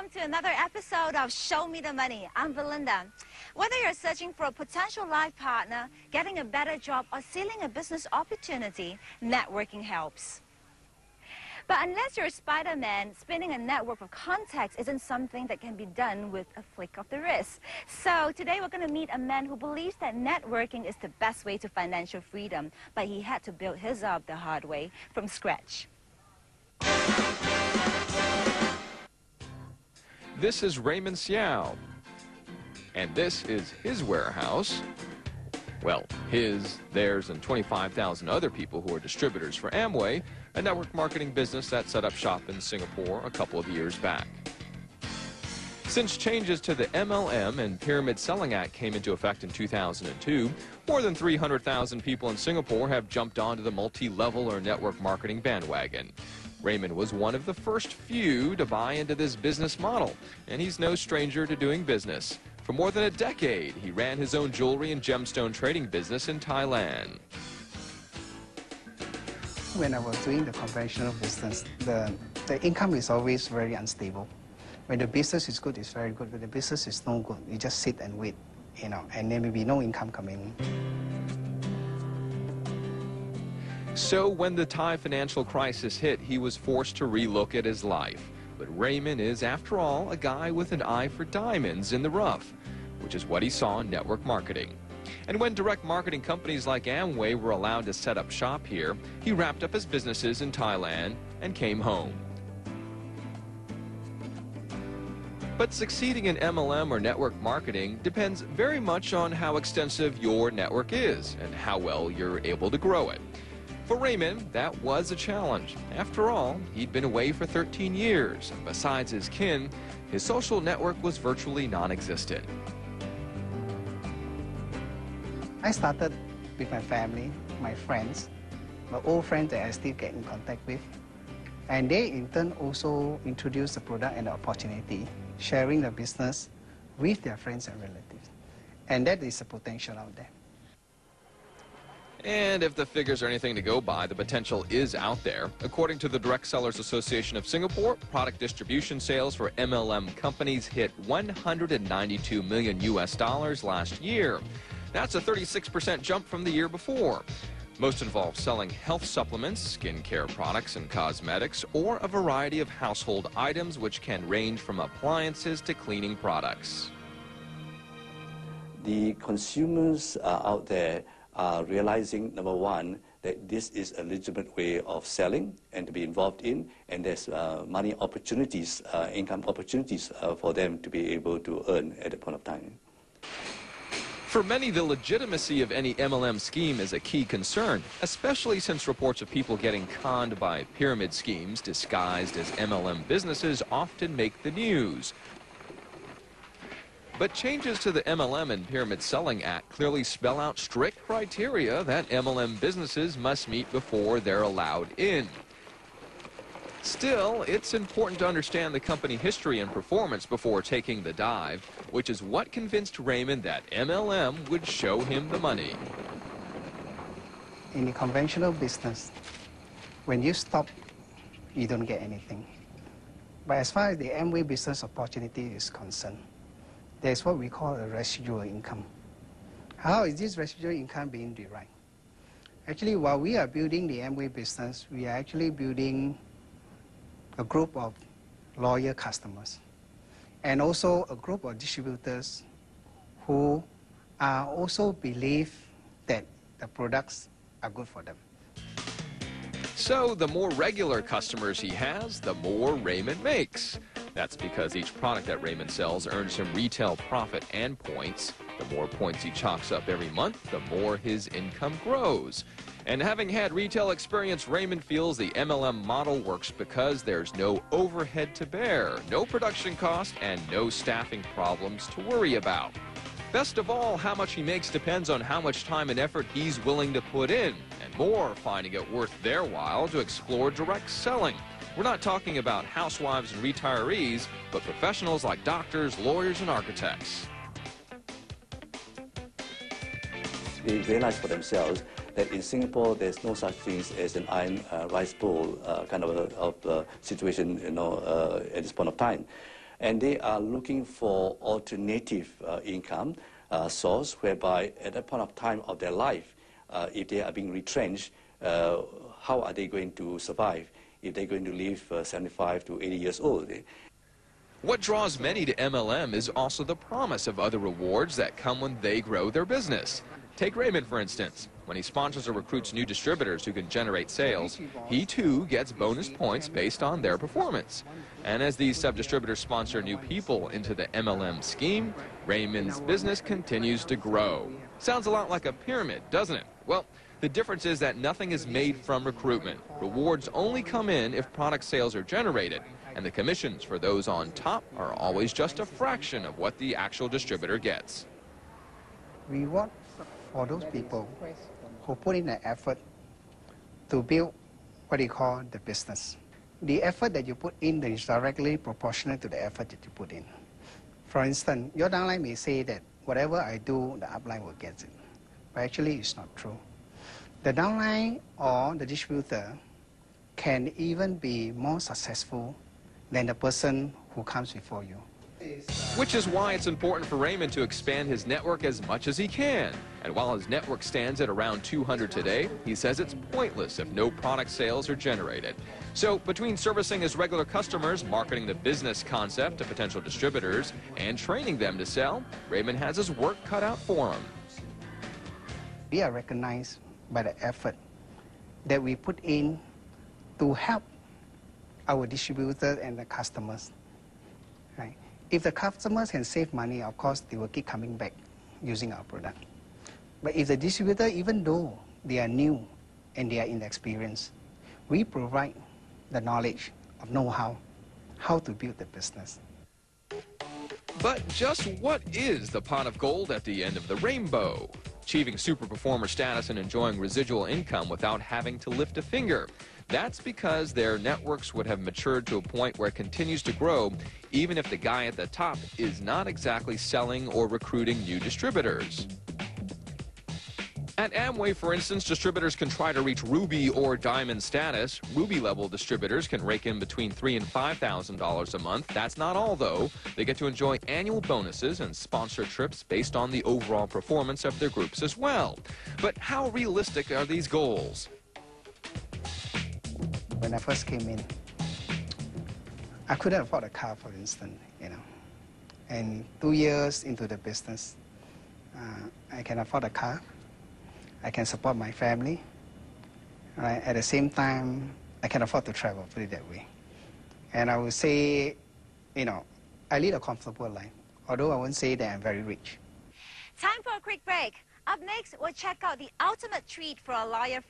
welcome to another episode of Show Me the Money. I'm Belinda. Whether you're searching for a potential life partner, getting a better job, or sealing a business opportunity, networking helps. But unless you're Spider-Man, spinning a network of contacts isn't something that can be done with a flick of the wrist. So today we're going to meet a man who believes that networking is the best way to financial freedom, but he had to build his up the hard way from scratch. This is Raymond Xiao, and this is his warehouse. Well, his, theirs, and 25,000 other people who are distributors for Amway, a network marketing business that set up shop in Singapore a couple of years back. Since changes to the MLM and Pyramid Selling Act came into effect in 2002, more than 300,000 people in Singapore have jumped onto the multi-level or network marketing bandwagon. Raymond was one of the first few to buy into this business model, and he's no stranger to doing business. For more than a decade, he ran his own jewelry and gemstone trading business in Thailand. When I was doing the conventional business, the income is always very unstable. When the business is good, it's very good. When the business is no good, you just sit and wait, and there may be no income coming in. So when the Thai financial crisis hit, he was forced to relook at his life. But Raymond is, after all, a guy with an eye for diamonds in the rough, which is what he saw in network marketing. And when direct marketing companies like Amway were allowed to set up shop here, he wrapped up his businesses in Thailand and came home. But succeeding in MLM or network marketing depends very much on how extensive your network is and how well you're able to grow it. For Raymond, that was a challenge. After all, he'd been away for 13 years, and besides his kin, his social network was virtually non-existent. I started with my family, my friends, my old friends that I still get in contact with. And they in turn also introduced the product and the opportunity, sharing the business with their friends and relatives. And that is the potential out there. And if the figures are anything to go by, the potential is out there. According to the Direct Sellers Association of Singapore, product distribution sales for MLM companies hit $192 million last year. That's a 36% jump from the year before. Most involve selling health supplements, skincare products and cosmetics, or a variety of household items which can range from appliances to cleaning products. The consumers out there are realizing, number one, that this is a legitimate way of selling and to be involved in, and there's money opportunities, income opportunities for them to be able to earn at that point of time. For many, the legitimacy of any MLM scheme is a key concern, especially since reports of people getting conned by pyramid schemes disguised as MLM businesses often make the news. But changes to the MLM and Pyramid Selling Act clearly spell out strict criteria that MLM businesses must meet before they're allowed in. Still, it's important to understand the company history and performance before taking the dive, which is what convinced Raymond that MLM would show him the money. In the conventional business, when you stop, you don't get anything. But as far as the Amway business opportunity is concerned, there's what we call a residual income. How is this residual income being derived? Actually, while we are building the Amway business, we are actually building a group of loyal customers and also a group of distributors who also believe that the products are good for them. So the more regular customers he has, the more Raymond makes. That's because each product that Raymond sells earns him retail profit and points. The more points he chalks up every month, the more his income grows. And having had retail experience, Raymond feels the MLM model works because there's no overhead to bear, no production cost, and no staffing problems to worry about. Best of all, how much he makes depends on how much time and effort he's willing to put in, and more finding it worth their while to explore direct selling. We're not talking about housewives and retirees, but professionals like doctors, lawyers, and architects. They realize for themselves that in Singapore there's no such thing as an iron rice bowl kind of situation, at this point of time. and they are looking for alternative income source, whereby at that point of time of their life, if they are being retrenched, how are they going to survive if they're going to live 75 to 80 years old? What draws many to MLM is also the promise of other rewards that come when they grow their business. Take Raymond, for instance. When he sponsors or recruits new distributors who can generate sales, he too gets bonus points based on their performance. And as these sub-distributors sponsor new people into the MLM scheme, Raymond's business continues to grow. Sounds a lot like a pyramid, doesn't it? Well, the difference is that nothing is made from recruitment. Rewards only come in if product sales are generated, and the commissions for those on top are always just a fraction of what the actual distributor gets. Reward for those people who put in the effort to build what you call the business. The effort that you put in is directly proportional to the effort that you put in. For instance, your downline may say that whatever I do, the upline will get it. But actually, it's not true. The downline or the distributor can even be more successful than the person who comes before you. Which is why it's important for Raymond to expand his network as much as he can. And while his network stands at around 200 today, he says it's pointless if no product sales are generated. So between servicing his regular customers, marketing the business concept to potential distributors, and training them to sell, Raymond has his work cut out for him. We are recognized by the effort that we put in to help our distributors and the customers. Right? If the customers can save money, of course, they will keep coming back using our product. But if the distributor, even though they are new and they are inexperienced, we provide the knowledge of know-how, how to build the business. But just what is the pot of gold at the end of the rainbow? Achieving super performer status and enjoying residual income without having to lift a finger. That's because their networks would have matured to a point where it continues to grow, even if the guy at the top is not exactly selling or recruiting new distributors. At Amway, for instance, distributors can try to reach Ruby or Diamond status. Ruby-level distributors can rake in between $3,000 and $5,000 a month. That's not all, though. They get to enjoy annual bonuses and sponsor trips based on the overall performance of their groups as well. But how realistic are these goals? When I first came in, I couldn't afford a car, for instance, And 2 years into the business, I can afford a car. I can support my family. Right? At the same time, I can afford to travel, put it that way. And I would say, I lead a comfortable life, although I won't say that I'm very rich. Time for a quick break. Up next, we'll check out the ultimate treat for a lawyer.